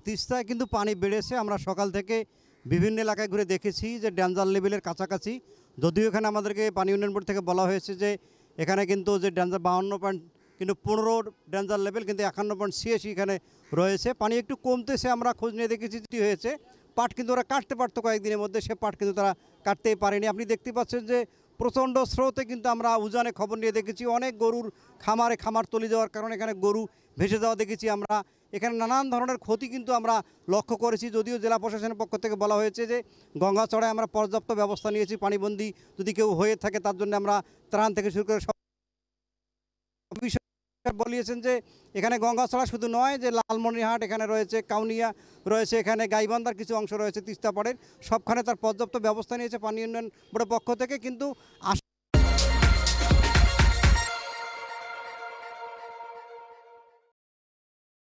তিস্তায় কিন্তু পানি বেড়েছে। আমরা সকাল থেকে বিভিন্ন এলাকায় ঘুরে দেখেছি যে ডেঞ্জার লেভেলের কাছাকাছি। যদিও এখানে আমাদেরকে পানি উন্নয়ন বোর্ড থেকে বলা হয়েছে যে এখানে কিন্তু যে ডেঞ্জার 52 পয়েন্ট কিন্তু 15 ডেঞ্জার লেভেল, কিন্তু 51.86 এখানে রয়েছে। পানি একটু কমতেছে, আমরা খোঁজ নিয়ে দেখেছি যেটি হয়েছে। পাট কিন্তু ওরা কাটতে পারতো কয়েকদিনের মধ্যে, সে পাট কিন্তু তারা কাটতেই পারেনি। আপনি দেখতে পাচ্ছেন যে প্রচণ্ড স্রোতে কিন্তু আমরা উজানে খবর নিয়ে দেখেছি অনেক গরুর খামার তলিয়ে যাওয়ার কারণে এখানে গরু ভেসে যাওয়া দেখেছি আমরা। এখানে নানান ধরনের ক্ষতি কিন্তু আমরা লক্ষ্য করেছি। যদিও জেলা প্রশাসনের পক্ষ থেকে বলা হয়েছে যে গঙ্গাচড়ায় আমরা পর্যাপ্ত ব্যবস্থা নিয়েছি, পানিবন্দী যদি কেউ হয়ে থাকে তার জন্য আমরা ত্রাণ থেকে শুরু করে সব বিষয় বলিয়েছেন। যে এখানে গঙ্গাচড়া শুধু নয়, যে লালমনিরহাট এখানে রয়েছে, কাউনিয়া রয়েছে, এখানে গাইবান্ধার কিছু অংশ রয়েছে তিস্তা পাড়ের, সবখানে তার পর্যাপ্ত ব্যবস্থা নিয়েছে পানি উন্নয়ন বোর্ডের পক্ষ থেকে। কিন্তু